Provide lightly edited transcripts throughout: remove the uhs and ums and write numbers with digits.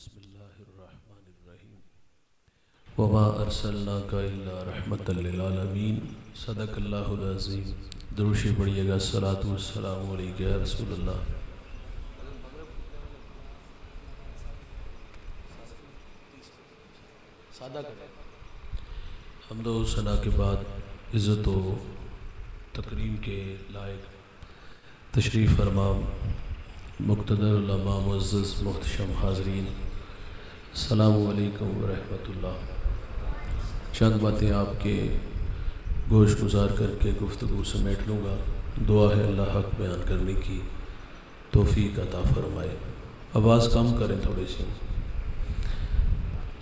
بسم اللہ الرحمن الرحیم وما ارسلناک الا رحمتا للعالمین صدق اللہ العظیم۔ درود پڑھیے گا، الصلاۃ والسلام علیک یا رسول اللہ۔ سادہ کریں۔ حمد و ثنا کے بعد عزت و تکریم کے لائق تشریف فرما مقتدر علماء معزز محتشم حاضرین، السلام علیکم ورحمۃ اللہ۔ چند باتیں آپ کے گوش گزار کر کے گفتگو سمیٹ لوں گا۔ دعا ہے اللہ حق بیان کرنے کی توفیق عطا فرمائے۔ آواز کم کریں تھوڑی سی۔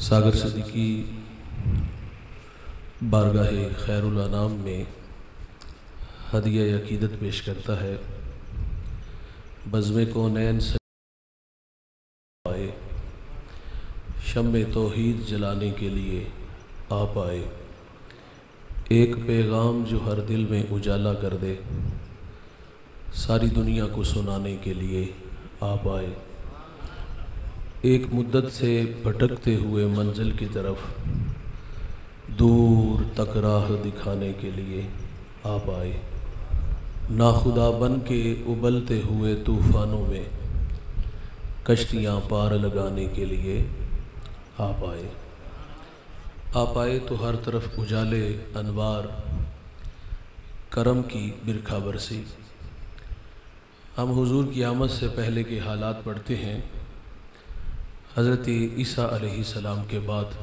ساگر صدیقی بارگاہ خیر الانام میں ہدیہ عقیدت پیش کرتا ہے۔ بزم کونین سے آئے، شمع توحید جلانے کے لیے آپ آئے، ایک پیغام جو ہر دل میں اجالا کر دے، ساری دنیا کو سنانے کے لیے آپ آئے، ایک مدت سے بھٹکتے ہوئے منزل کی طرف دور تک راہ دکھانے کے لیے آپ آئے، ناخدا بن کے ابلتے ہوئے طوفانوں میں کشتیاں پار لگانے کے لیے آپ آئے۔ آپ آئے تو ہر طرف اجالے انوار کرم کی برکھا برسی۔ ہم حضور کی آمد سے پہلے کے حالات پڑھتے ہیں۔ حضرت عیسیٰ علیہ السلام کے بعد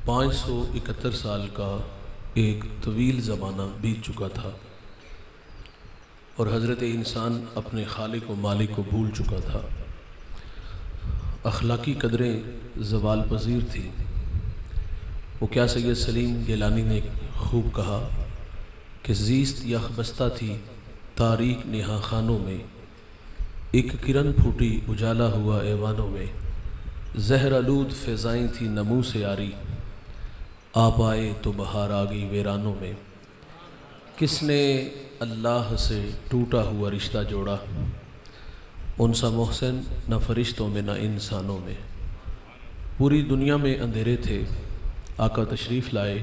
571 سال کا ایک طویل زمانہ بیت چکا تھا اور حضرت انسان اپنے خالق و مالک کو بھول چکا تھا۔ اخلاقی قدریں زوال پذیر تھیں۔ وہ کیا سید سلیم گیلانی نے خوب کہا کہ زیست یخ بستہ تھی تاریک نہا خانوں میں، ایک کرن پھوٹی اجالا ہوا ایوانوں میں، زہر آلود فضائیں تھی نمو سے آری، آپ آئے تو بہار آ گئی ویرانوں میں۔ کس نے اللہ سے ٹوٹا ہوا رشتہ جوڑا، ان سا محسن نہ فرشتوں میں نہ انسانوں میں۔ پوری دنیا میں اندھیرے تھے، آقا تشریف لائے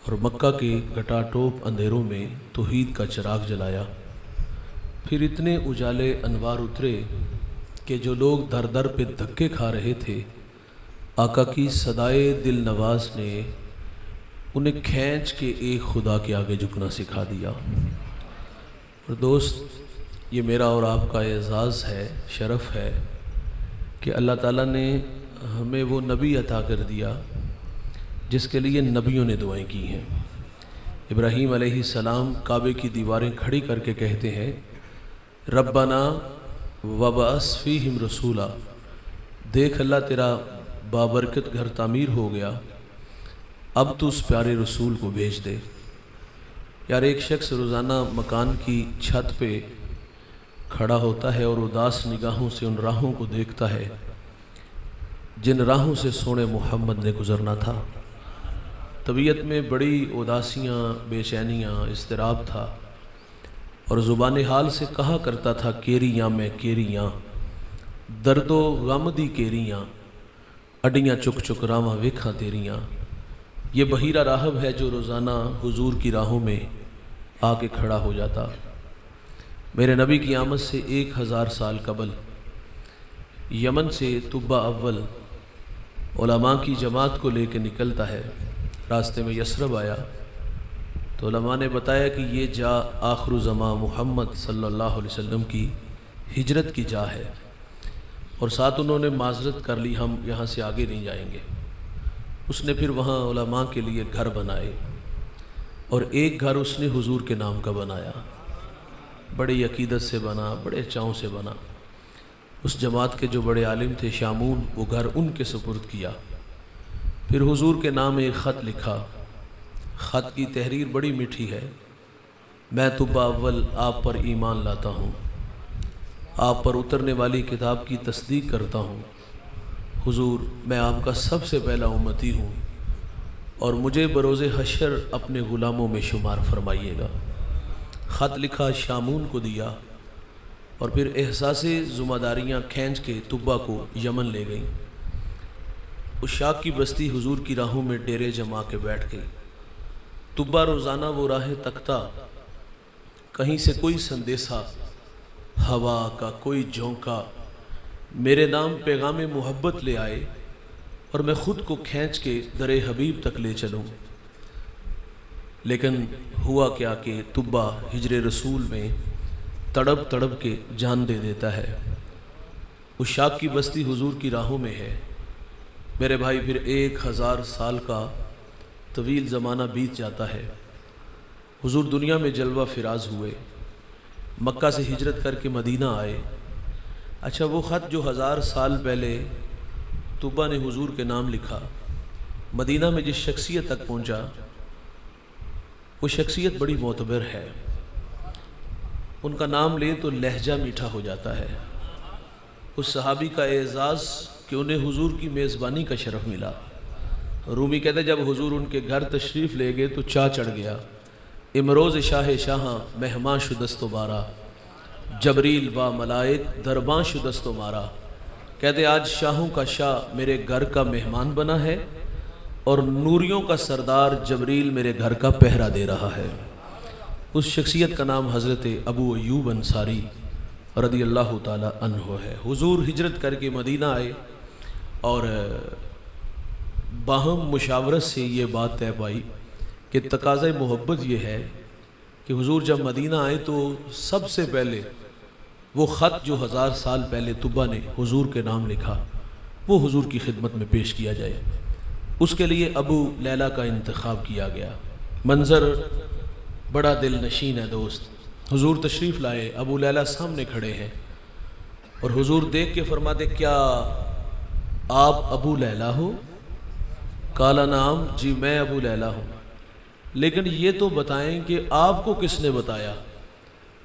اور مکہ کے گٹا ٹوپ اندھیروں میں توحید کا چراغ جلایا۔ پھر اتنے اجالے انوار اترے کہ جو لوگ در در پہ دھکے کھا رہے تھے، آقا کی صدائے دل نواز نے انہیں کھینچ کے ایک خدا کے آگے جھکنا سکھا دیا۔ اور دوست، یہ میرا اور آپ کا اعزاز ہے، شرف ہے کہ اللہ تعالیٰ نے ہمیں وہ نبی عطا کر دیا جس کے لیے نبیوں نے دعائیں کی ہیں۔ ابراہیم علیہ السلام کعبے کی دیواریں کھڑی کر کے کہتے ہیں، ربنا وبعث فیہم رسولا، دیکھ اللہ تیرا بابرکت گھر تعمیر ہو گیا، اب تو اس پیارے رسول کو بھیج دے۔ یار ایک شخص روزانہ مکان کی چھت پہ کھڑا ہوتا ہے اور اداس نگاہوں سے ان راہوں کو دیکھتا ہے جن راہوں سے سونے محمد نے گزرنا تھا۔ طبیعت میں بڑی اداسیاں، بے چینیاں، اضطراب تھا اور زبان حال سے کہا کرتا تھا، کیریاں میں کیریاں، درد و غم دی کیریاں، اڈیاں چک چک راواں ویکھاں تیریاں۔ یہ بحیرہ راہب ہے جو روزانہ حضور کی راہوں میں آ کے کھڑا ہو جاتا۔ میرے نبی کی آمد سے 1000 سال قبل یمن سے طبہ اول علماء کی جماعت کو لے کے نکلتا ہے۔ راستے میں یثرب آیا تو علماء نے بتایا کہ یہ جا آخر زمان محمد صلی اللہ علیہ وسلم کی ہجرت کی جا ہے، اور ساتھ انہوں نے معذرت کر لی، ہم یہاں سے آگے نہیں جائیں گے۔ اس نے پھر وہاں علماء کے لیے گھر بنائے اور ایک گھر اس نے حضور کے نام کا بنایا، بڑی عقیدت سے بنا، بڑے چاؤں سے بنا۔ اس جماعت کے جو بڑے عالم تھے شامون، وہ گھر ان کے سپرد کیا۔ پھر حضور کے نام ایک خط لکھا۔ خط کی تحریر بڑی میٹھی ہے، میں طبہ اول آپ پر ایمان لاتا ہوں، آپ پر اترنے والی کتاب کی تصدیق کرتا ہوں، حضور میں آپ کا سب سے پہلا امتی ہوں اور مجھے بروز حشر اپنے غلاموں میں شمار فرمائیے گا۔ خط لکھا، شامون کو دیا اور پھر احساس ذمہ داریاں کھینچ کے طبا کو یمن لے گئیں۔ عشاق کی بستی حضور کی راہوں میں ڈیرے جما کے بیٹھ گئی۔ طبا روزانہ وہ راہیں تکتا، کہیں سے کوئی سندیسہ، ہوا کا کوئی جھونکا میرے نام پیغام محبت لے آئے اور میں خود کو کھینچ کے در حبیب تک لے چلوں۔ لیکن ہوا کیا کہ طبا ہجر رسول میں تڑپ تڑپ کے جان دے دیتا ہے۔ عشاق کی بستی حضور کی راہوں میں ہے۔ میرے بھائی پھر 1000 سال کا طویل زمانہ بیت جاتا ہے۔ حضور دنیا میں جلوہ فراز ہوئے، مکہ سے ہجرت کر کے مدینہ آئے۔ اچھا، وہ خط جو 1000 سال پہلے طبا نے حضور کے نام لکھا، مدینہ میں جس شخصیت تک پہنچا، وہ شخصیت بڑی معتبر ہے۔ ان کا نام لے تو لہجہ میٹھا ہو جاتا ہے۔ اس صحابی کا اعزاز کہ انہیں حضور کی میزبانی کا شرف ملا۔ رومی کہتے ہیں جب حضور ان کے گھر تشریف لے گئے تو چاہ چڑھ گیا، امروز شاہ شاہاں مہمان شدست و بارا، جبریل با ملائک درباں شدست و مارا۔ کہتے آج شاہوں کا شاہ میرے گھر کا مہمان بنا ہے اور نوریوں کا سردار جبریل میرے گھر کا پہرا دے رہا ہے۔ اس شخصیت کا نام حضرت ابو ایوب انصاری رضی اللہ تعالی عنہ ہے۔ حضور ہجرت کر کے مدینہ آئے اور باہم مشاورت سے یہ بات طے پائی کہ تقاضۂ محبت یہ ہے کہ حضور جب مدینہ آئے تو سب سے پہلے وہ خط جو 1000 سال پہلے طبا نے حضور کے نام لکھا وہ حضور کی خدمت میں پیش کیا جائے۔ اس کے لیے ابو لیلہ کا انتخاب کیا گیا۔ منظر بڑا دل نشین ہے دوست۔ حضور تشریف لائے، ابو لیلہ سامنے کھڑے ہیں اور حضور دیکھ کے فرماتے کیا آپ ابو لیلہ ہو؟ کالا نام، جی میں ابو لیلہ ہوں، لیکن یہ تو بتائیں کہ آپ کو کس نے بتایا؟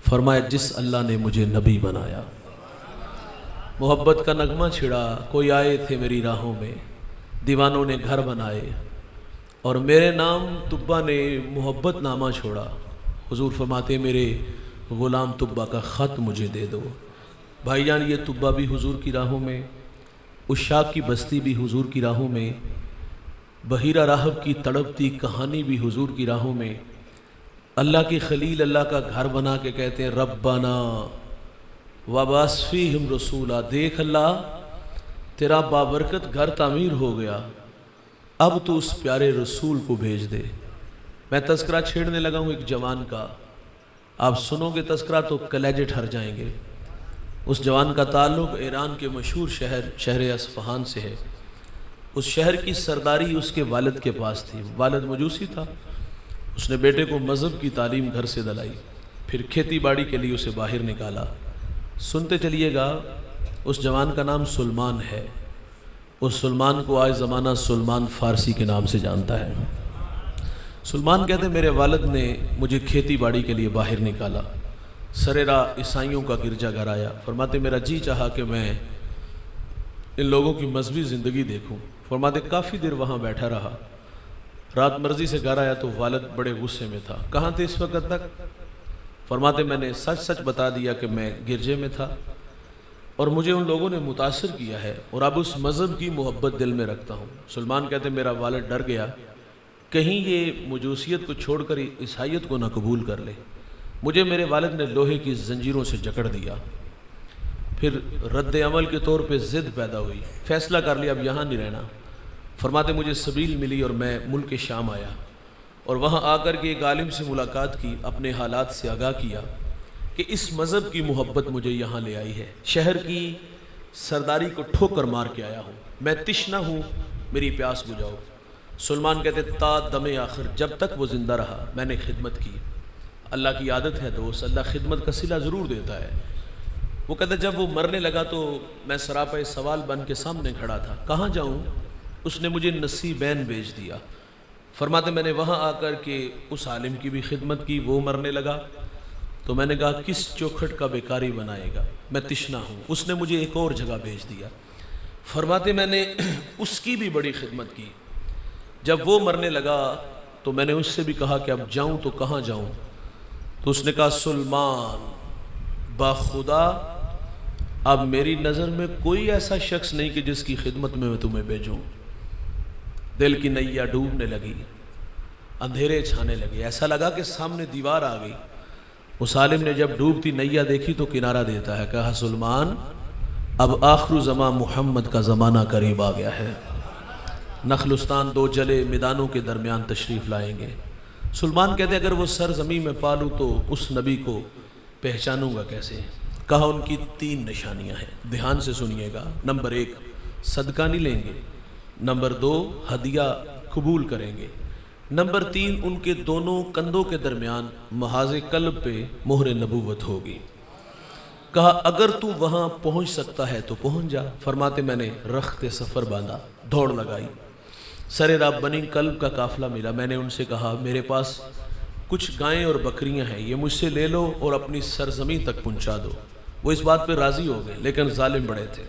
فرمایا جس اللہ نے مجھے نبی بنایا۔ محبت کا نغمہ چھڑا، کوئی آئے تھے میری راہوں میں، دیوانوں نے گھر بنائے اور میرے نام طبا نے محبت نامہ چھوڑا۔ حضور فرماتے میرے غلام طبا کا خط مجھے دے دو۔ بھائی جان، یہ طبا بھی حضور کی راہوں میں، عشاق کی بستی بھی حضور کی راہوں میں، بحیرہ راہب کی تڑپتی کہانی بھی حضور کی راہوں میں۔ اللہ کی خلیل اللہ کا گھر بنا کے کہتے ہیں ربنا وبعث فیہم رسولا، دیکھ اللہ تیرا بابرکت گھر تعمیر ہو گیا، اب تو اس پیارے رسول کو بھیج دے۔ میں تذکرہ چھیڑنے لگا ہوں ایک جوان کا، آپ سنو گے تذکرہ تو کلیجے ٹھر جائیں گے۔ اس جوان کا تعلق ایران کے مشہور شہر اصفہان سے ہے۔ اس شہر کی سرداری اس کے والد کے پاس تھی، والد مجوسی تھا۔ اس نے بیٹے کو مذہب کی تعلیم گھر سے دلائی، پھر کھیتی باڑی کے لیے اسے باہر نکالا۔ سنتے چلیے گا، اس جوان کا نام سلمان ہے۔ اس سلمان کو آج زمانہ سلمان فارسی کے نام سے جانتا ہے۔ سلمان کہتے ہیں میرے والد نے مجھے کھیتی باڑی کے لیے باہر نکالا، سر راہ عیسائیوں کا گرجا گھر آیا۔ فرماتے میرا جی چاہا کہ میں ان لوگوں کی مذہبی زندگی دیکھوں۔ فرماتے کافی دیر وہاں بیٹھا رہا، رات مرضی سے گھر آیا تو والد بڑے غصے میں تھا۔ کہاں تھے اس وقت تک؟ فرماتے میں نے سچ سچ بتا دیا کہ میں گرجے میں تھا اور مجھے ان لوگوں نے متاثر کیا ہے اور اب اس مذہب کی محبت دل میں رکھتا ہوں۔ سلمان کہتے میرا والد ڈر گیا کہیں یہ مجوسیت کو چھوڑ کر عیسائیت کو نہ قبول کر لے۔ مجھے میرے والد نے لوہے کی زنجیروں سے جکڑ دیا۔ پھر رد عمل کے طور پہ ضد پیدا ہوئی، فیصلہ کر لیا اب یہاں نہیں رہنا۔ فرماتے مجھے سبیل ملی اور میں ملک شام آیا اور وہاں آ کر کے ایک عالم سے ملاقات کی، اپنے حالات سے آگاہ کیا کہ اس مذہب کی محبت مجھے یہاں لے آئی ہے۔ شہر کی سرداری کو ٹھوکر مار کے آیا ہوں، میں تشنہ ہوں، میری پیاس بجھاؤ۔ سلمان کہتے تا دم آخر، جب تک وہ زندہ رہا میں نے خدمت کی۔ اللہ کی عادت ہے دوست، اللہ خدمت کا صلہ ضرور دیتا ہے۔ وہ کہتے جب وہ مرنے لگا تو میں سراپے سوال بن کے سامنے کھڑا تھا، کہاں جاؤں؟ اس نے مجھے نصیبین بھیج دیا۔ فرماتے میں نے وہاں آ کر کے اس عالم کی بھی خدمت کی، وہ مرنے لگا تو میں نے کہا کس چوکھٹ کا بیکاری بنائے گا، میں تشنا ہوں۔ اس نے مجھے ایک اور جگہ بھیج دیا۔ فرماتے میں نے اس کی بھی بڑی خدمت کی۔ جب وہ مرنے لگا تو میں نے اس سے بھی کہا کہ اب جاؤں تو کہاں جاؤں؟ تو اس نے کہا سلمان باخدا اب میری نظر میں کوئی ایسا شخص نہیں کہ جس کی خدمت میں تمہیں بھیجوں۔ دل کی نیا ڈوبنے لگی، اندھیرے چھانے لگے، ایسا لگا کہ سامنے دیوار آ گئی۔ اس عالم نے جب ڈوبتی نیا دیکھی تو کنارہ دیتا ہے، کہا سلمان اب آخر زمان محمد کا زمانہ قریب آ گیا ہے، نخلستان دو جلے میدانوں کے درمیان تشریف لائیں گے۔ سلمان کہتے ہیں اگر وہ سر زمین میں پالوں تو اس نبی کو پہچانوں گا کیسے؟ کہا ان کی 3 نشانیاں ہیں، دھیان سے سنیے گا۔ نمبر 1 صدقہ نہیں لیں گے، نمبر 2 ہدیہ قبول کریں گے، نمبر 3 ان کے دونوں کندھوں کے درمیان محاذ قلب پہ مہر نبوت ہوگی۔ کہا اگر تو وہاں پہنچ سکتا ہے تو پہنچ جا۔ فرماتے میں نے رخت سفر باندھا، دوڑ لگائی، سر راہ بنی قلب کا قافلہ ملا۔ میں نے ان سے کہا میرے پاس کچھ گائیں اور بکریاں ہیں، یہ مجھ سے لے لو اور اپنی سرزمین تک پہنچا دو۔ وہ اس بات پہ راضی ہو گئے، لیکن ظالم بڑے تھے۔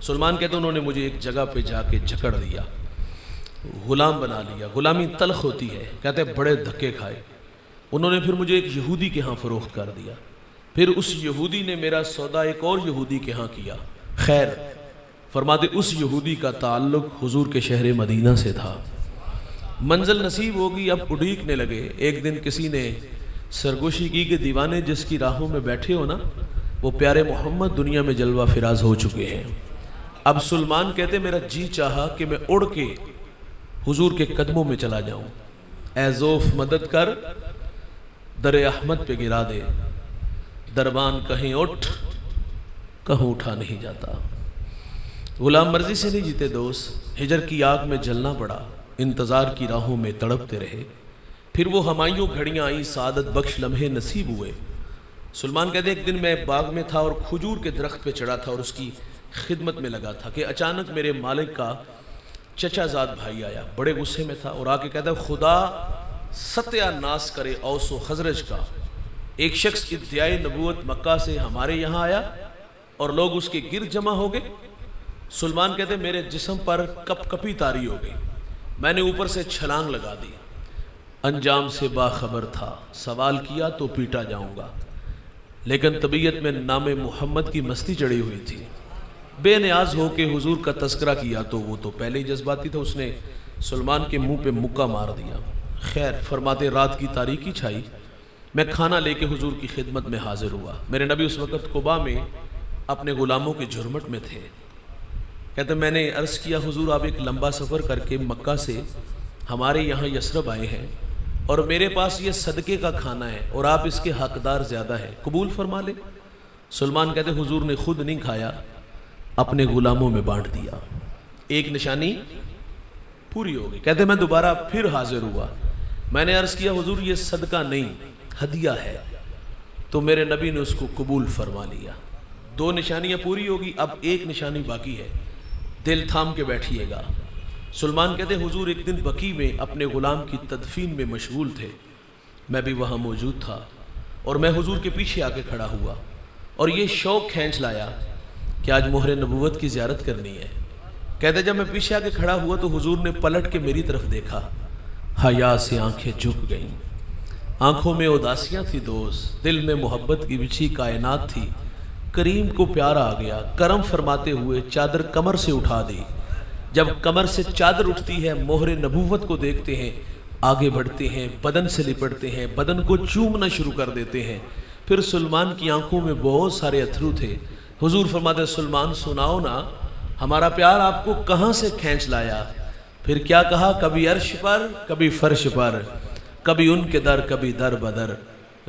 سلمان کہتے انہوں نے مجھے ایک جگہ پہ جا کے جکڑ دیا، غلام بنا لیا۔ غلامی تلخ ہوتی ہے، کہتے بڑے دھکے کھائے۔ انہوں نے پھر مجھے ایک یہودی کے ہاں فروخت کر دیا، پھر اس یہودی نے میرا سودا ایک اور یہودی کے ہاں کیا۔ خیر فرماتے اس یہودی کا تعلق حضور کے شہر مدینہ سے تھا۔ منزل نصیب ہوگی، اب اڑیکنے لگے۔ ایک دن کسی نے سرگوشی کی کہ دیوانے جس کی راہوں میں بیٹھے ہو نا، وہ پیارے محمد دنیا میں جلوہ فراز ہو چکے ہیں۔ اب سلمان کہتے میرا جی چاہا کہ میں اڑ کے حضور کے قدموں میں چلا جاؤں۔ اے ذوف مدد کر، در احمد پہ گرا دے، دربان کہیں اٹھ کہوں اٹھا نہیں جاتا۔ غلام مرضی سے نہیں جیتے دوست، ہجر کی آگ میں جلنا پڑا، انتظار کی راہوں میں تڑپتے رہے، پھر وہ ہمایوں گھڑیاں آئیں، سعادت بخش لمحے نصیب ہوئے۔ سلمان کہتے ایک دن میں باغ میں تھا اور کھجور کے درخت پہ چڑھا تھا اور اس کی خدمت میں لگا تھا کہ اچانک میرے مالک کا چچا زاد بھائی آیا، بڑے غصے میں تھا اور آ کے کہتا ہے خدا ستیہ ناس کرے اوس و خزرج کا، ایک شخص ادعائے نبوت مکہ سے ہمارے یہاں آیا اور لوگ اس کے گرد جمع ہو گئے۔ سلمان کہتے میرے جسم پر کپ کپی طاری ہو گئی، میں نے اوپر سے چھلانگ لگا دی، انجام سے باخبر تھا، سوال کیا تو پیٹا جاؤں گا، لیکن طبیعت میں نام محمد کی مستی چڑھی ہوئی تھی۔ بے نیاز ہو کے حضور کا تذکرہ کیا تو وہ تو پہلے ہی جذباتی تھا، اس نے سلمان کے منہ پہ مکہ مار دیا۔ خیر فرماتے رات کی تاریکی چھائی، میں کھانا لے کے حضور کی خدمت میں حاضر ہوا۔ میرے نبی اس وقت قباء میں اپنے غلاموں کے جھرمٹ میں تھے۔ کہتے میں نے عرض کیا حضور آپ ایک لمبا سفر کر کے مکہ سے ہمارے یہاں یثرب آئے ہیں اور میرے پاس یہ صدقے کا کھانا ہے اور آپ اس کے حقدار زیادہ ہیں، قبول فرما لے۔ سلمان کہتے حضور نے خود نہیں کھایا، اپنے غلاموں میں بانٹ دیا۔ ایک نشانی پوری ہو گئی۔ کہتے میں دوبارہ پھر حاضر ہوا، میں نے عرض کیا حضور یہ صدقہ نہیں ہدیہ ہے، تو میرے نبی نے اس کو قبول فرما لیا۔ 2 نشانیاں پوری ہوگی، اب ایک نشانی باقی ہے، دل تھام کے بیٹھیے گا۔ سلمان کہتے حضور ایک دن بقیع میں اپنے غلام کی تدفین میں مشغول تھے، میں بھی وہاں موجود تھا اور میں حضور کے پیچھے آ کے کھڑا ہوا اور یہ شوق کھینچ لایا کہ آج مہر نبوت کی زیارت کرنی ہے۔ کہتے جب میں پیچھے آ کے کھڑا ہوا تو حضور نے پلٹ کے میری طرف دیکھا، حیا سے آنکھیں جھک گئیں، آنکھوں میں اداسیاں تھی دوست، دل میں محبت کی بچھی کائنات تھی۔ کریم کو پیار آ گیا، کرم فرماتے ہوئے چادر کمر سے اٹھا دی۔ جب کمر سے چادر اٹھتی ہے مہر نبوت کو دیکھتے ہیں، آگے بڑھتے ہیں، بدن سے لپٹتے ہیں، بدن کو چومنا شروع کر دیتے ہیں۔ پھر سلمان کی آنکھوں میں بہت سارے اتھرو تھے۔ حضور فرماتے سلمان سناؤ نا ہمارا پیار آپ کو کہاں سے کھینچ لایا؟ پھر کیا کہا، کبھی عرش پر کبھی فرش پر، کبھی ان کے در کبھی در بدر،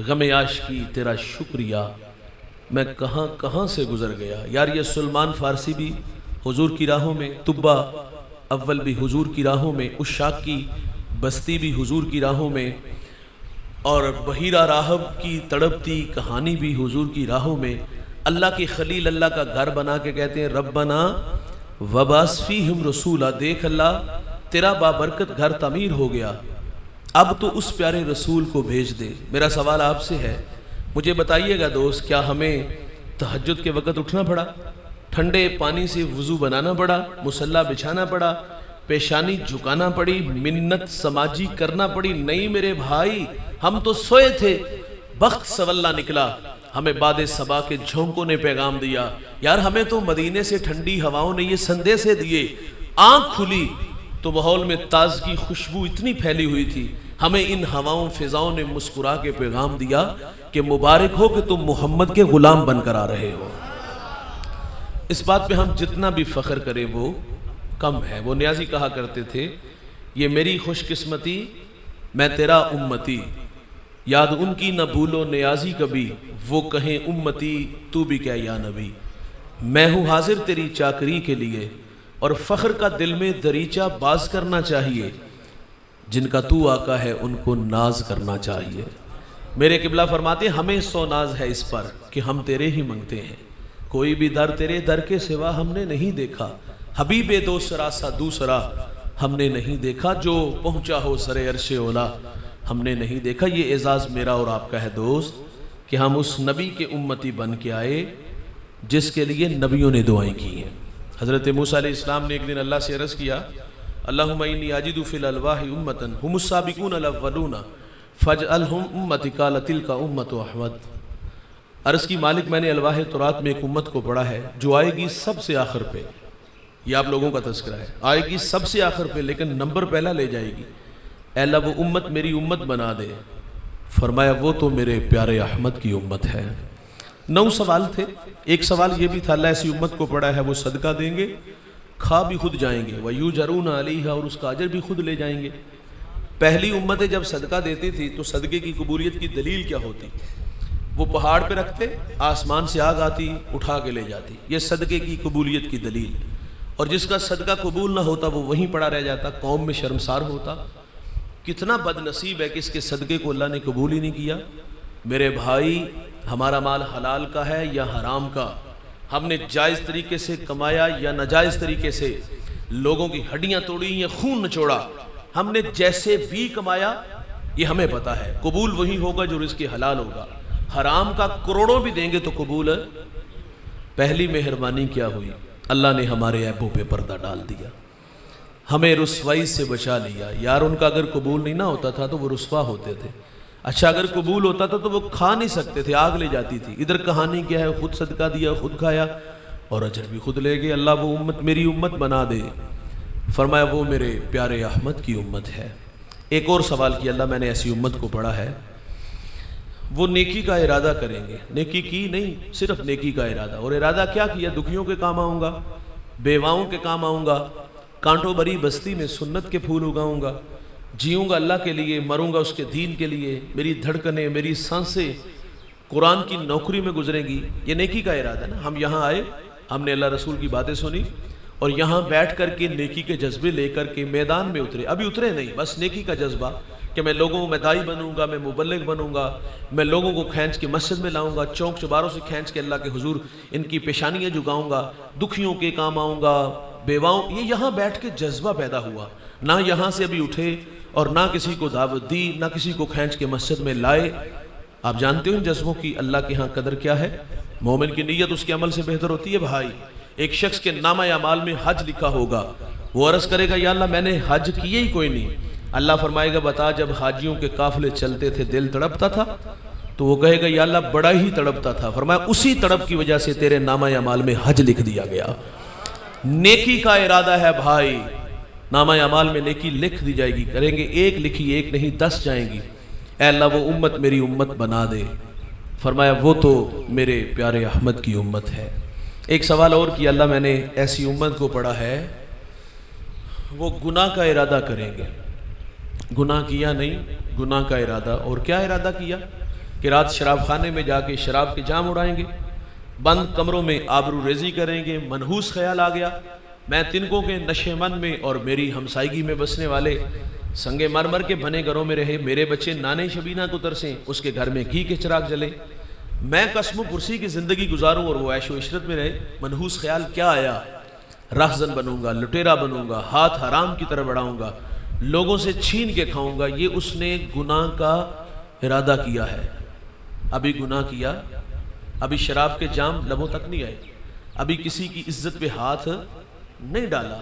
غم عاشقی تیرا شکریہ، میں کہاں کہاں سے گزر گیا۔ یار یہ سلمان فارسی بھی حضور کی راہوں میں، طبہ اول بھی حضور کی راہوں میں، عشاق کی بستی بھی حضور کی راہوں میں، اور بحیرہ راہب کی تڑپتی کہانی بھی حضور کی راہوں میں۔ اللہ کی خلیل اللہ کا گھر بنا کے کہتے ہیں ربنا وبعث فیہم رسولا، دیکھ اللہ تیرا بابرکت گھر تعمیر ہو گیا، اب تو اس پیارے رسول کو بھیج دے۔ میرا سوال آپ سے ہے، مجھے بتائیے گا دوست، کیا ہمیں تہجد کے وقت اٹھنا پڑا، ٹھنڈے پانی سے وضو بنانا پڑا، مصلی بچھانا پڑا، پیشانی جھکانا پڑی، منت سماجی کرنا پڑی؟ نہیں میرے بھائی، ہم تو سوئے تھے، بخت سولہ نکلا، ہمیں باد صبا کے جھونکوں نے پیغام دیا. یار ہمیں تو مدینے سے ٹھنڈی ہواؤں نے یہ سندیسے دیے. آنکھ کھلی تو ماحول میں تازگی خوشبو اتنی پھیلی ہوئی تھی. ہمیں ان ہواؤں فضاؤں نے مسکرا کے پیغام دیا کہ مبارک ہو کہ تم محمد کے غلام بن کر آ رہے ہو. اس بات پہ ہم جتنا بھی فخر کریں وہ کم ہے. وہ نیازی کہا کرتے تھے یہ میری خوش قسمتی میں تیرا امتی، یاد ان کی نہ بھولو نیازی کبھی، وہ کہیں امتی تو بھی کیا یا نبی. میں ہوں حاضر تیری چاکری کے لیے اور فخر کا دل میں دریچہ باز کرنا چاہیے. جن کا تو آقا ہے ان کو ناز کرنا چاہیے. میرے قبلہ فرماتے ہیں ہمیں سو ناز ہے اس پر کہ ہم تیرے ہی منگتے ہیں. کوئی بھی در تیرے در کے سوا ہم نے نہیں دیکھا. حبیب دوسرا سا دوسرا ہم نے نہیں دیکھا. جو پہنچا ہو سر عرش اولا ہم نے نہیں دیکھا. یہ اعزاز میرا اور آپ کا ہے دوست کہ ہم اس نبی کے امتی بن کے آئے جس کے لیے نبیوں نے دعائیں کی ہیں. حضرت موسیٰ علیہ السلام نے ایک دن اللہ سے عرض کیا اللہم انی اجد فی الالواح امتا هم السابقون الاولون فاجعلهم امتی قال تلک امت احمد. عرض کی مالک میں نے الواح تورات میں ایک امت کو پڑھا ہے جو آئے گی سب سے آخر پہ. یہ آپ لوگوں کا تذکرہ ہے. آئے گی سب سے آخر پہ لیکن نمبر پہلا لے جائے گی. اے اللہ وہ امت میری امت بنا دے. فرمایا وہ تو میرے پیارے احمد کی امت ہے. 9 سوال تھے. ایک سوال یہ بھی تھا اللہ ایسی امت کو پڑھا ہے وہ صدقہ دیں گے کھا بھی خود جائیں گے وَيُجَرُونَ عَلَيْهَا اور اس کا اجر بھی خود لے جائیں گے. پہلی امتیں جب صدقہ دیتی تھی تو صدقے کی قبولیت کی دلیل کیا ہوتی؟ وہ پہاڑ پہ رکھتے آسمان سے آگ آتی اٹھا کے لے جاتی. یہ صدقے کی قبولیت کی دلیل. اور جس کا صدقہ قبول نہ ہوتا وہ وہیں پڑا رہ جاتا قوم میں شرمسار ہوتا. کتنا بد نصیب ہے کہ اس کے صدقے کو اللہ نے قبول ہی نہیں کیا. میرے بھائی ہمارا مال حلال کا ہے یا حرام کا؟ ہم نے جائز طریقے سے کمایا یا ناجائز طریقے سے؟ لوگوں کی ہڈیاں توڑی یا خون نچوڑا؟ ہم نے جیسے بھی کمایا یہ ہمیں پتا ہے. قبول وہی ہوگا جو رزق حلال ہوگا. حرام کا کروڑوں بھی دیں گے تو قبول ہے. پہلی مہربانی کیا ہوئی؟ اللہ نے ہمارے عیبوں پہ پردہ ڈال دیا. ہمیں رسوائی سے بچا لیا. یار ان کا اگر قبول نہیں نہ ہوتا تھا تو وہ رسوا ہوتے تھے. اچھا اگر قبول ہوتا تھا تو وہ کھا نہیں سکتے تھے آگ لے جاتی تھی. ادھر کہانی کیا ہے خود صدقہ دیا خود کھایا اور اجر بھی خود لے گئے. اللہ وہ امت میری امت بنا دے. فرمایا وہ میرے پیارے احمد کی امت ہے. ایک اور سوال کیا اللہ میں نے ایسی امت کو پڑھا ہے وہ نیکی کا ارادہ کریں گے. نیکی کی نہیں صرف نیکی کا ارادہ. اور ارادہ کیا کیا؟ دکھیوں کے کام آؤں گا بیواؤں کے کام آؤں گا کانٹوں بھری بستی میں سنت کے پھول اگاؤں گا جیوں گا اللہ کے لیے مروں گا اس کے دین کے لیے. میری دھڑکنیں میری سانسیں قرآن کی نوکری میں گزریں گی. یہ نیکی کا ارادہ نا. ہم یہاں آئے ہم نے اللہ رسول کی باتیں سنی اور یہاں بیٹھ کر کے نیکی کے جذبے لے کر کے میدان میں اترے. ابھی اترے نہیں بس نیکی کا جذبہ کہ میں لوگوں میں دائی بنوں گا میں مبلغ بنوں گا میں لوگوں کو کھینچ کے مسجد میں لاؤں گا چوک چباروں سے کھینچ کے اللہ کے حضور ان کی پیشانیاں جھکاؤں گا دکھیوں کے کام آؤں گا بیواؤں. یہ یہاں بیٹھ کے جذبہ پیدا ہوا. نہ یہاں سے ابھی اٹھے اور نہ کسی کو دعوت دی نہ کسی کو کھینچ کے مسجد میں لائے. آپ جانتے ہو ان جذبوں کی اللہ کے ہاں قدر کیا ہے؟ مومن کی نیت اس کے عمل سے بہتر ہوتی ہے. بھائی ایک شخص کے نامہ اعمال میں حج لکھا ہوگا وہ عرض کرے گا یا اللہ میں نے حج کیے ہی کوئی نہیں. اللہ فرمائے گا بتا جب حاجیوں کے قافلے چلتے تھے دل تڑپتا تھا؟ تو وہ کہے گا یا اللہ بڑا ہی تڑپتا تھا. فرمایا اسی تڑپ کی وجہ سے تیرے نامہ اعمال میں حج لکھ دیا گیا. نیکی کا ارادہ ہے بھائی نامہ اعمال میں نیکی لکھ دی جائے گی. کریں گے ایک لکھی ایک نہیں 10 جائیں گی. اے اللہ وہ امت میری امت بنا دے. فرمایا وہ تو میرے پیارے احمد کی امت ہے. ایک سوال اور کیا اللہ میں نے ایسی امت کو پڑھا ہے وہ گناہ کا ارادہ کریں گے. گناہ کیا نہیں گناہ کا ارادہ. اور کیا ارادہ کیا کہ رات شراب خانے میں جا کے شراب کے جام اڑائیں گے بند کمروں میں آبرو ریزی کریں گے. منحوس خیال آ گیا میں تنکوں کے نشے من میں اور میری ہمسائیگی میں بسنے والے سنگے مرمر کے بنے گھروں میں رہے. میرے بچے نانے شبینہ کو ترسیں اس کے گھر میں گھی کے چراغ جلے. میں قسم و پرسی کی زندگی گزاروں اور وہ عیش و عشرت میں رہے. منحوس خیال کیا آیا؟ راہزن بنوں گا لٹیرا بنوں گا ہاتھ حرام کی طرف بڑھاؤں گا لوگوں سے چھین کے کھاؤں گا. یہ اس نے گناہ کا ارادہ کیا ہے. ابھی گناہ کیا ابھی شراب کے جام لبوں تک نہیں آئے ابھی کسی کی عزت پہ ہاتھ نہیں ڈالا.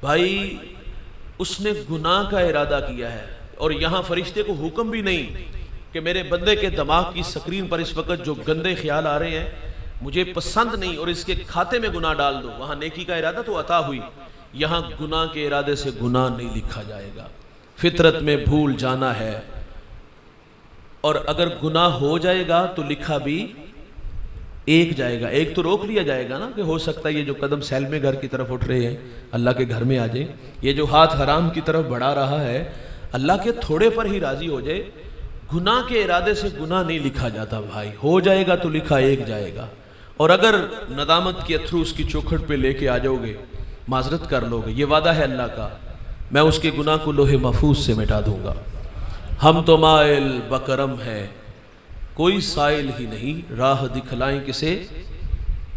بھائی اس نے گناہ کا ارادہ کیا ہے. اور یہاں فرشتے کو حکم بھی نہیں کہ میرے بندے کے دماغ کی سکرین پر اس وقت جو گندے خیال آ رہے ہیں مجھے پسند نہیں، اور اس کے کھاتے میں گناہ ڈال دو۔ وہاں نیکی کا ارادہ تو عطا ہوئی، یہاں گناہ کے ارادے سے گناہ نہیں لکھا جائے گا۔ فطرت میں بھول جانا ہے، اور اگر گناہ ہو جائے گا تو لکھا بھی ایک جائے گا، ایک تو روک لیا جائے گا نا، کہ ہو سکتا ہے یہ جو قدم سیلمے گھر کی طرف اٹھ رہے ہیں اللہ کے گھر میں آ جائیں، یہ جو ہاتھ حرام کی طرف بڑھا رہا ہے اللہ کے تھوڑے پر ہی راضی ہو جائے۔ گناہ کے ارادے سے گناہ نہیں لکھا جاتا بھائی، ہو جائے گا تو لکھا ایک جائے گا، اور اگر ندامت کے اتھرو اس کی چوکھٹ پہ لے کے آ جاؤ گے، معذرت کر لو گے، یہ وعدہ ہے اللہ کا، میں اس کے گناہ کو لوح محفوظ سے مٹا دوں گا۔ ہم تو مائل بکرم ہیں، کوئی سائل ہی نہیں، راہ دکھلائیں کسے،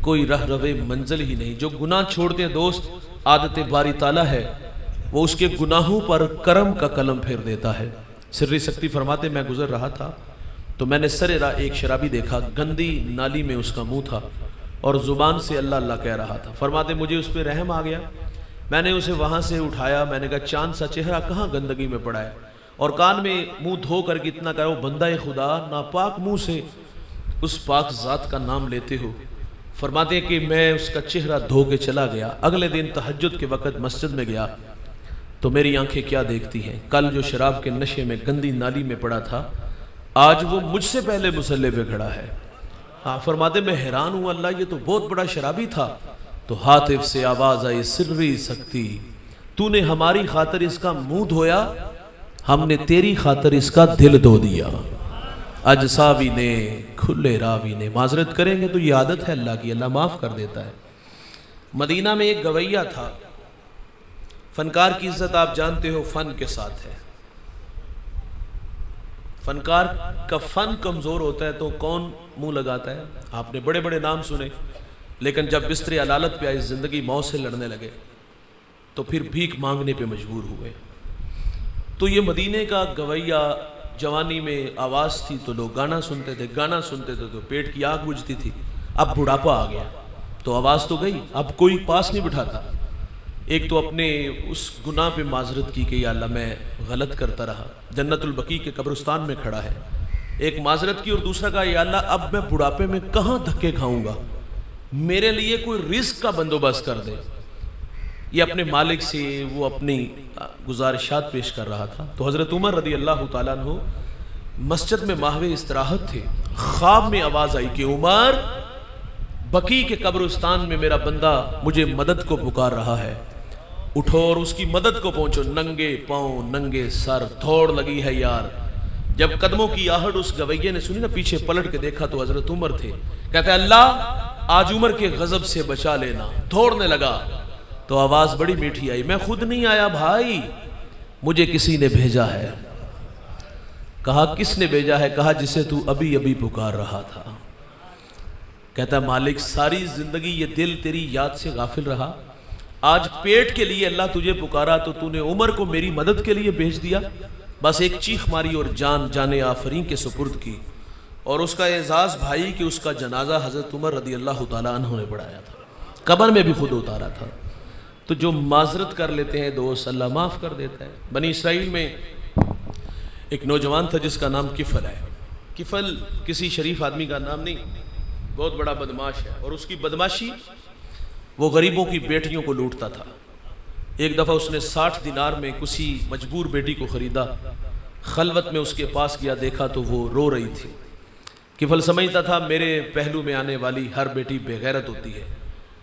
کوئی رہ روے منزل ہی نہیں۔ جو گناہ چھوڑتے ہیں دوست، عادت باری تعالیٰ ہے، وہ اس کے گناہوں پر کرم کا قلم پھیر دیتا ہے۔ سری سکتی فرماتے میں گزر رہا تھا تو میں نے سرے راہ ایک شرابی دیکھا، گندی نالی میں اس کا منہ تھا اور زبان سے اللہ اللہ کہہ رہا تھا۔ فرماتے مجھے اس پہ رحم آ گیا، میں نے اسے وہاں سے اٹھایا، میں نے کہا چاند سا چہرہ کہاں گندگی میں پڑا ہے، اور کان میں منہ دھو کر کے اتنا کہا، وہ بندہ خدا ناپاک منہ سے اس پاک ذات کا نام لیتے ہو۔ فرماتے ہیں کہ میں اس کا چہرہ دھو کے چلا گیا۔ اگلے دن تہجد کے وقت مسجد میں گیا تو میری آنکھیں کیا دیکھتی ہیں، کل جو شراب کے نشے میں گندی نالی میں پڑا تھا آج وہ مجھ سے پہلے مصلی پہ کھڑا ہے۔ ہاں فرماتے میں حیران ہوں، اللہ یہ تو بہت بڑا شرابی تھا۔ تو ہاتف سے آواز آئی، سری سکتی تو نے ہماری خاطر اس کا منہ دھویا، ہم نے تیری خاطر اس کا دل دھو دیا۔ اجساوی نے کھلے راوی نے، معذرت کریں گے تو یہ عادت ہے اللہ کی، اللہ معاف کر دیتا ہے۔ مدینہ میں ایک گویہ تھا، فنکار کی عزت آپ جانتے ہو فن کے ساتھ ہے، فنکار کا فن کمزور ہوتا ہے تو کون منہ لگاتا ہے؟ آپ نے بڑے بڑے نام سنے، لیکن جب بستر علالت پہ آئی، زندگی موت سے لڑنے لگے تو پھر بھیک مانگنے پہ مجبور ہوئے۔ تو یہ مدینے کا گویہ، جوانی میں آواز تھی تو لوگ گانا سنتے تھے، گانا سنتے تھے تو پیٹ کی آگ بجھتی تھی۔ اب بڑھاپا آ گیا تو آواز تو گئی، اب کوئی پاس نہیں بٹھاتا۔ ایک تو اپنے اس گناہ پہ معذرت کی کہ یا اللہ میں غلط کرتا رہا، جنت البقیع کے قبرستان میں کھڑا ہے، ایک معذرت کی، اور دوسرا کہا یا اللہ اب میں بڑھاپے میں کہاں دھکے کھاؤں گا، میرے لیے کوئی رزق کا بندوبست کر دے۔ یہ اپنے مالک سے وہ اپنی گزارشات پیش کر رہا تھا۔ تو حضرت عمر رضی اللہ تعالیٰ عنہ مسجد میں ماہوے استراحت تھے، خواب میں آواز آئی کہ عمر، بقیع کے قبرستان میں میرا بندہ مجھے مدد کو پکار رہا ہے، اٹھو اور اس کی مدد کو پہنچو۔ ننگے پاؤں ننگے سر دوڑ لگی ہے یار۔ جب قدموں کی آہٹ اس گویے نے سنی نا، پیچھے پلٹ کے دیکھا تو حضرت عمر تھے۔ کہتے ہیں اللہ آج عمر کے غضب سے بچا لینا۔ دوڑنے لگا تو آواز بڑی میٹھی آئی، میں خود نہیں آیا بھائی، مجھے کسی نے بھیجا ہے۔ کہا کس نے بھیجا ہے؟ کہا جسے تو ابھی ابھی پکار رہا تھا۔ کہتا ہے مالک ساری زندگی یہ دل تیری یاد سے غافل رہا، آج پیٹ کے لیے اللہ تجھے پکارا تو تو نے عمر کو میری مدد کے لیے بھیج دیا۔ بس ایک چیخ ماری اور جان آفرین کے سپرد کی، اور اس کا اعزاز بھائی کہ اس کا جنازہ حضرت عمر رضی اللہ تعالیٰ عنہ نے پڑھایا تھا، قبر میں بھی خود اتارا تھا۔ تو جو معذرت کر لیتے ہیں دوست، اللہ معاف کر دیتا ہے۔ بنی اسرائیل میں ایک نوجوان تھا جس کا نام کفل ہے۔ کفل کسی شریف آدمی کا نام نہیں، بہت بڑا بدماش ہے، اور اس کی بدماشی وہ غریبوں کی بیٹیوں کو لوٹتا تھا۔ ایک دفعہ اس نے 60 دینار میں کسی مجبور بیٹی کو خریدا، خلوت میں اس کے پاس گیا، دیکھا تو وہ رو رہی تھی۔ کفل سمجھتا تھا میرے پہلو میں آنے والی ہر بیٹی بے غیرت ہوتی ہے،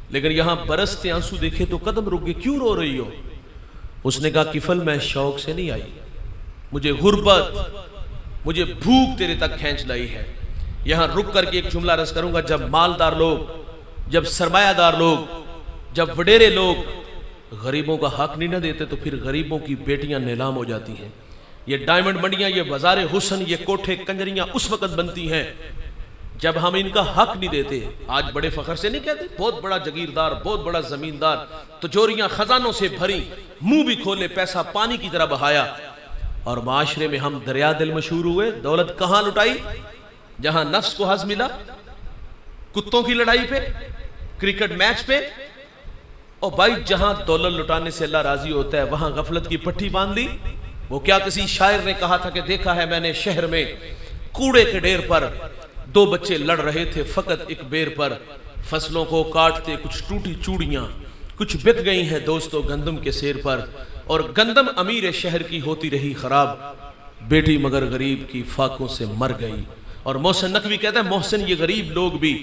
لیکن یہاں برستے آنسو دیکھے تو قدم رک گئے، کیوں رو رہی ہو؟ اس نے کہا کفل میں شوق سے نہیں آئی، مجھے غربت، مجھے بھوک تیرے تک کھینچ لائی ہے۔ یہاں رک کر کے ایک جملہ عرض کروں گا، جب مالدار لوگ، جب سرمایہ دار لوگ، جب وڈیرے لوگ غریبوں کا حق نہیں نہ دیتے تو پھر غریبوں کی بیٹیاں نیلام ہو جاتی ہیں۔ یہ ڈائمنڈ منڈیاں، یہ بازار حسن، یہ کوٹھے کنجریاں اس وقت بنتی ہیں جب ہم ان کا حق نہیں دیتے۔ آج بڑے فخر سے نہیں کہتے، بہت بڑا جگیردار، بہت بڑا زمیندار، تجوریاں خزانوں سے بھری، منہ بھی کھولے، پیسہ پانی کی طرح بہایا، اور معاشرے میں ہم دریا دل مشہور ہوئے۔ دولت کہاں لٹائی؟ جہاں نفس کو حظ ملا، کتوں کی لڑائی پہ، کرکٹ میچ پہ، اور بھائی جہاں دولت لٹانے سے اللہ راضی ہوتا ہے وہاں غفلت کی پٹھی باندھ لی۔ وہ کیا کسی شاعر نے کہا تھا کہ دیکھا ہے میں نے شہر میں کوڑے کے ڈھیر پر دو بچے لڑ رہے تھے فقط ایک بیر پر، فصلوں کو کاٹتے کچھ ٹوٹی چوڑیاں، کچھ بک گئی ہیں دوستو گندم کے سیر پر، اور گندم امیر شہر کی ہوتی رہی خراب، بیٹی مگر غریب کی فاقوں سے مر گئی۔ اور محسن نقوی کہتا ہے محسن یہ غریب لوگ بھی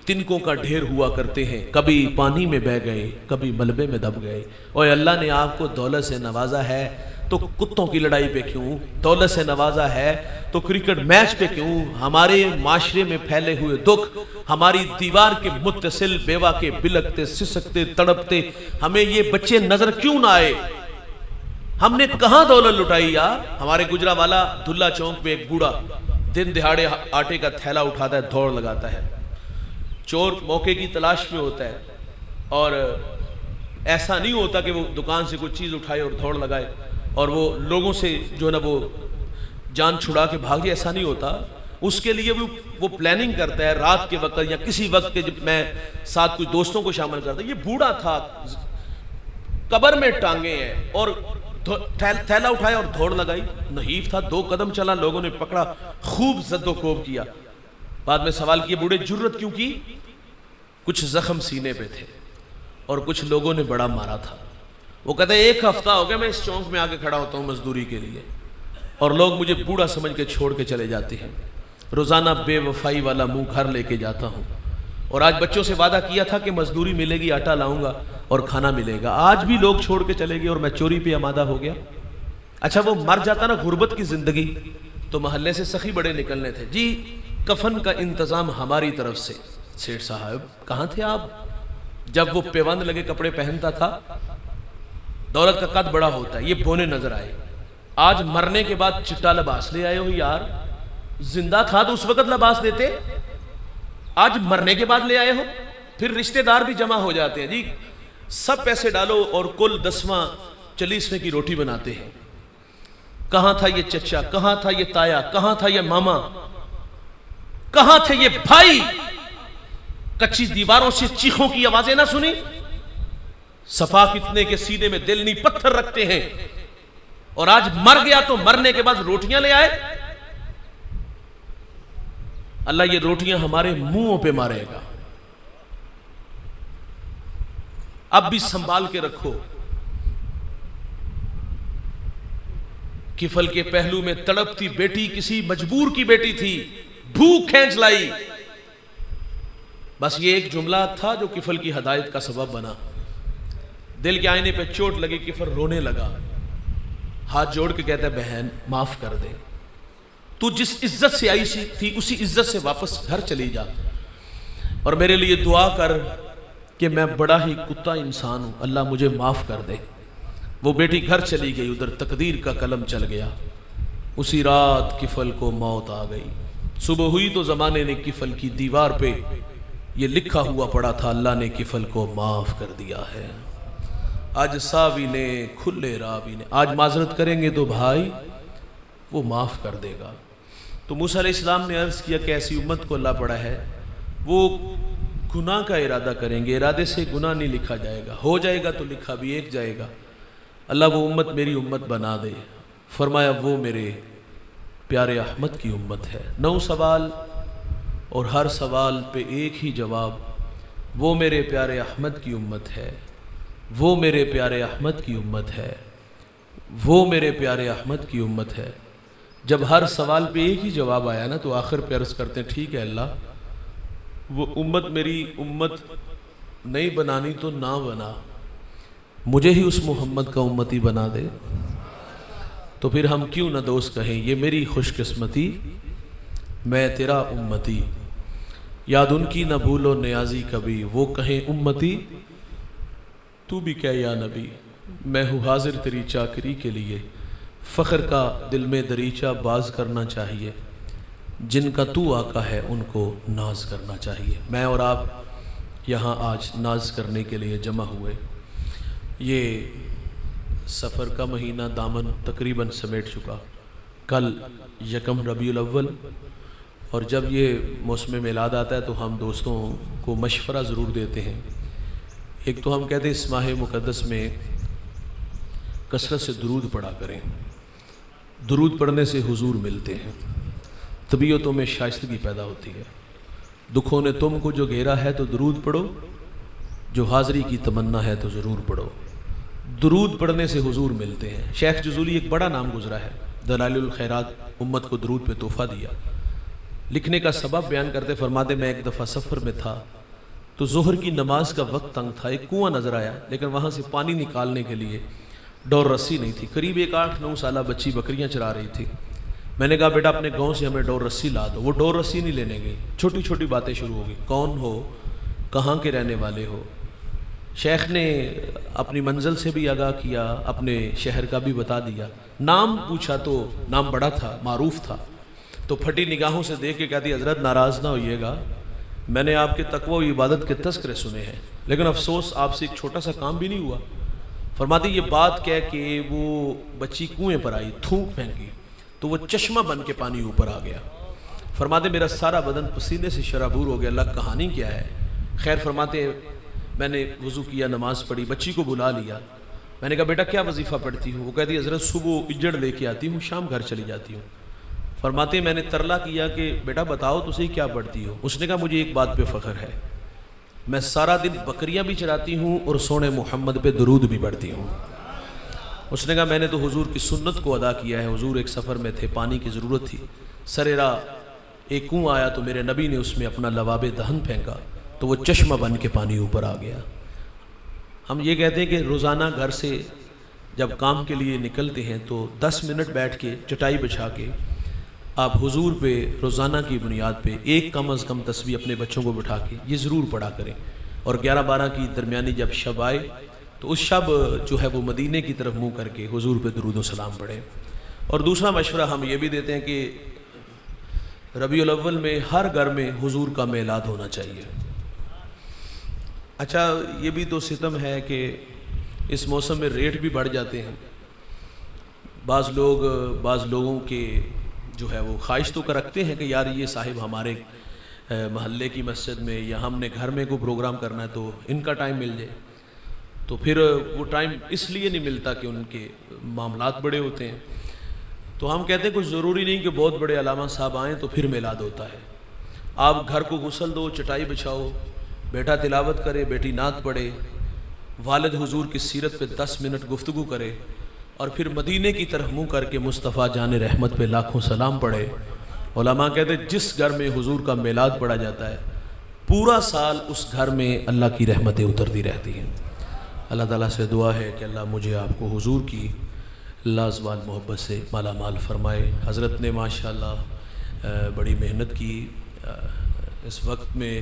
تنکوں کا ڈھیر ہوا کرتے ہیں، کبھی پانی میں بہ گئے کبھی ملبے میں دب گئے۔ اور اللہ نے آپ کو دولت سے نوازا ہے تو کتوں کی لڑائی پہ کیوں، دولت سے نوازا ہے تو کرکٹ میچ پہ کیوں، ہمارے معاشرے میں پھیلے ہوئے دکھ، ہماری دیوار کے متصل بیوہ کے بلکتے سسکتے تڑپتے ہمیں یہ بچے نظر کیوں نہ آئے؟ ہم نے کہاں دولت لٹائی یار؟ ہمارے گجرا والا دھلا چونک میں ایک بوڑھا دن دہاڑے آٹے کا تھیلا اٹھاتا ہے، دوڑ لگاتا ہے، چور موقع کی تلاش میں ہوتا ہے، اور ایسا نہیں ہوتا کہ وہ دکان سے کوئی چیز اٹھائے اور دوڑ لگائے اور وہ لوگوں سے جو ہے نا وہ جان چھڑا کے بھاگ جائے، ایسا نہیں ہوتا۔ اس کے لیے وہ پلاننگ کرتا ہے رات کے وقت یا کسی وقت کے، جب میں ساتھ کچھ دوستوں کو شامل کرتا، یہ بوڑھا تھا قبر میں ٹانگے ہیں اور تھیلا اٹھایا اور دوڑ لگائی، نحیف تھا، 2 قدم چلا، لوگوں نے پکڑا، خوب زد و کوب کیا، بعد میں سوال کیا بوڑھے جرت کیوں کی؟ کچھ زخم سینے پہ تھے اور کچھ لوگوں نے بڑا مارا تھا۔ وہ کہتے ہیں 1 ہفتہ ہو گیا میں اس چونک میں آ کے کھڑا ہوتا ہوں مزدوری کے لیے، اور لوگ مجھے بوڑھا سمجھ کے چھوڑ کے چلے جاتے ہیں، روزانہ بے وفائی والا منہ گھر لے کے جاتا ہوں، اور آج بچوں سے وعدہ کیا تھا کہ مزدوری ملے گی، آٹا لاؤں گا اور کھانا ملے گا، آج بھی لوگ چھوڑ کے چلے گئے اور میں چوری پہ آمادہ ہو گیا۔ اچھا وہ مر جاتا نا غربت کی زندگی تو محلے سے سخی بڑے نکلنے تھے، جی کفن کا انتظام ہماری طرف سے۔ سیٹھ صاحب کہاں تھے آپ جب وہ پیوند لگے کپڑے پہنتا تھا؟ دولت کا قد بڑا ہوتا ہے، یہ بونے نظر آئے، آج مرنے کے بعد چٹا لباس لے آئے ہو یار، زندہ تھا تو اس وقت لباس دیتے، آج مرنے کے بعد لے آئے ہو۔ پھر رشتہ دار بھی جمع ہو جاتے ہیں، جی سب پیسے ڈالو اور کل 10واں 40ویں کی روٹی بناتے ہیں۔ کہاں تھا یہ چچا، کہاں تھا یہ تایا، کہاں تھا یہ ماما، کہاں تھے یہ بھائی؟ کچی دیواروں سے چیخوں کی آوازیں نہ سنی؟ صفا کتنے کے سینے میں دل نہیں پتھر رکھتے ہیں، اور آج مر گیا تو مرنے کے بعد روٹیاں لے آئے۔ اللہ یہ روٹیاں ہمارے منہوں پہ مارے گا، اب بھی سنبھال کے رکھو۔ کفل کے پہلو میں تڑپتی بیٹی کسی مجبور کی بیٹی تھی، بھوک کھینچ لائی، بس یہ ایک جملہ تھا جو کفل کی ہدایت کا سبب بنا۔ دل کے آئینے پہ چوٹ لگی، کفل رونے لگا، ہاتھ جوڑ کے کہتا ہے بہن معاف کر دے، تو جس عزت سے آئی تھی اسی عزت سے واپس گھر چلی جا، اور میرے لیے دعا کر کہ میں بڑا ہی کتا انسان ہوں، اللہ مجھے معاف کر دے۔ وہ بیٹی گھر چلی گئی، ادھر تقدیر کا قلم چل گیا، اسی رات کفل کو موت آ گئی۔ صبح ہوئی تو زمانے نے کفل کی دیوار پہ یہ لکھا ہوا پڑا تھا اللہ نے کفل کو معاف کر دیا ہے۔ آج ساوی نے کھلے راوی نے، آج معذرت کریں گے تو بھائی وہ معاف کر دے گا۔ تو موسیٰ علیہ السلام نے عرض کیا کہ ایسی امت کو اللہ پڑا ہے وہ گناہ کا ارادہ کریں گے، ارادے سے گناہ نہیں لکھا جائے گا، ہو جائے گا تو لکھا بھی ایک جائے گا، اللہ وہ امت میری امت بنا دے۔ فرمایا وہ میرے پیارے احمد کی امت ہے۔ 9 سوال اور ہر سوال پہ ایک ہی جواب، وہ میرے پیارے احمد کی امت ہے، وہ میرے پیارے احمد کی امت ہے، وہ میرے پیارے احمد کی امت ہے۔ جب ہر سوال پہ ایک ہی جواب آیا نا تو آخر پہ عرض کرتے ہیں ٹھیک ہے اللہ، وہ امت میری امت نہیں بنانی تو نہ بنا، مجھے ہی اس محمد کا امتی بنا دے۔ تو پھر ہم کیوں نہ دوست کہیں یہ میری خوش قسمتی، میں تیرا امتی، یاد ان کی نہ بھولو نیازی کبھی، وہ کہیں امتی تو بھی کہہ یا نبی، میں ہوں حاضر تیری چاکری کے لیے، فخر کا دل میں دریچہ باز کرنا چاہیے، جن کا تو آقا ہے ان کو ناز کرنا چاہیے۔ میں اور آپ یہاں آج ناز کرنے کے لیے جمع ہوئے، یہ سفر کا مہینہ دامن تقریباً سمیٹ چکا، کل 1 ربیع الاول، اور جب یہ موسم میلاد آتا ہے تو ہم دوستوں کو مشورہ ضرور دیتے ہیں۔ ایک تو ہم کہتے ہیں اس ماہ مقدس میں کثرت سے درود پڑھا کریں، درود پڑھنے سے حضور ملتے ہیں، طبیعتوں میں شائستگی پیدا ہوتی ہے۔ دکھوں نے تم کو جو گھیرا ہے تو درود پڑھو، جو حاضری کی تمنا ہے تو ضرور پڑھو۔ درود پڑھنے سے حضور ملتے ہیں۔ شیخ جزولی ایک بڑا نام گزرا ہے، دلائل الخیرات امت کو درود پہ تحفہ دیا۔ لکھنے کا سبب بیان کرتے فرماتے میں ایک دفعہ سفر میں تھا تو ظہر کی نماز کا وقت تنگ تھا، ایک کنواں نظر آیا لیکن وہاں سے پانی نکالنے کے لیے ڈور رسی نہیں تھی۔ قریب ایک 8-9 سالہ بچی بکریاں چرا رہی تھی۔ میں نے کہا بیٹا اپنے گاؤں سے ہمیں ڈور رسی لا دو۔ وہ ڈور رسی نہیں لینے گئی، چھوٹی چھوٹی باتیں شروع ہو گئی، کون ہو، کہاں کے رہنے والے ہو۔ شیخ نے اپنی منزل سے بھی آگاہ کیا، اپنے شہر کا بھی بتا دیا، نام پوچھا تو نام بڑا تھا، معروف تھا، تو پھٹی نگاہوں سے دیکھ کے کہتی حضرت ناراض نہ ہوئیے گا، میں نے آپ کے تقوی و عبادت کے تذکرے سنے ہیں لیکن افسوس آپ سے ایک چھوٹا سا کام بھی نہیں ہوا۔ فرماتی یہ بات کہہ کے وہ بچی کنویں پر آئی، تھوک پھینکی تو وہ چشمہ بن کے پانی اوپر آ گیا۔ فرماتے میرا سارا بدن پسینے سے شرابور ہو گیا، اللہ کہانی کیا ہے؟ خیر فرماتے میں نے وضو کیا، نماز پڑھی، بچی کو بلا لیا۔ میں نے کہا بیٹا کیا وظیفہ پڑھتی ہوں؟ وہ کہتی حضرت صبح اجڑ لے کے آتی ہوں، شام گھر چلی جاتی ہوں۔ فرماتے میں نے ترلا کیا کہ بیٹا بتاؤ تو صحیح کیا پڑھتی ہو؟ اس نے کہا مجھے ایک بات پہ فخر ہے، میں سارا دن بکریاں بھی چراتی ہوں اور سونے محمد پہ درود بھی پڑھتی ہوں۔ اس نے کہا میں نے تو حضور کی سنت کو ادا کیا ہے، حضور ایک سفر میں تھے، پانی کی ضرورت تھی، سر راہ ایک کنواں آیا تو میرے نبی نے اس میں اپنا لواب دہن پھینکا تو وہ چشمہ بن کے پانی اوپر آ گیا۔ ہم یہ کہتے ہیں کہ روزانہ گھر سے جب کام کے لیے نکلتے ہیں تو 10 منٹ بیٹھ کے چٹائی بچھا کے آپ حضور پہ روزانہ کی بنیاد پہ ایک کم از کم تسبیح اپنے بچوں کو بٹھا کے یہ ضرور پڑھا کریں، اور 11-12 کی درمیانی جب شب آئے تو اس شب جو ہے وہ مدینے کی طرف منہ کر کے حضور پہ درود و سلام پڑھیں۔ اور دوسرا مشورہ ہم یہ بھی دیتے ہیں کہ ربیع الاول میں ہر گھر میں حضور کا میلاد ہونا چاہیے۔ اچھا یہ بھی تو ستم ہے کہ اس موسم میں ریٹ بھی بڑھ جاتے ہیں، بعض لوگوں کے جو ہے وہ خواہش تو رکھتے ہیں کہ یار یہ صاحب ہمارے محلے کی مسجد میں یا ہم نے گھر میں کوئی پروگرام کرنا ہے تو ان کا ٹائم مل جائے، تو پھر وہ ٹائم اس لیے نہیں ملتا کہ ان کے معاملات بڑے ہوتے ہیں۔ تو ہم کہتے ہیں کچھ ضروری نہیں کہ بہت بڑے علامہ صاحب آئیں تو پھر میلاد ہوتا ہے۔ آپ گھر کو غسل دو، چٹائی بچھاؤ، بیٹا تلاوت کرے، بیٹی نعت پڑھے، والد حضور کی سیرت پہ 10 منٹ گفتگو کرے، اور پھر مدینے کی طرف منہ کر کے مصطفیٰ جان رحمت پہ لاکھوں سلام پڑھے۔ علماء کہتے ہیں جس گھر میں حضور کا میلاد پڑھا جاتا ہے پورا سال اس گھر میں اللہ کی رحمتیں اترتی رہتی ہیں۔ اللہ تعالیٰ سے دعا ہے کہ اللہ مجھے آپ کو حضور کی لازوال محبت سے مالا مال فرمائے۔ حضرت نے ماشاءاللہ بڑی محنت کی، اس وقت میں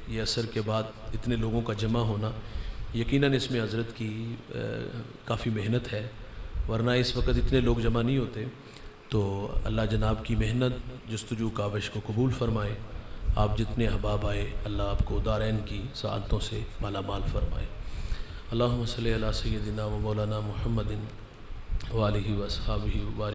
یہ عصر کے بعد اتنے لوگوں کا جمع ہونا، یقیناً اس میں حضرت کی کافی محنت ہے، ورنہ اس وقت اتنے لوگ جمع نہیں ہوتے۔ تو اللہ جناب کی محنت جستجو کاوش کو قبول فرمائے۔ آپ جتنے احباب آئے اللہ آپ کو دارین کی سعادتوں سے مالا مال فرمائے۔ اللہم صلی علی سیدنا و مولانا محمد وآلہ و اصحابہ وبارک۔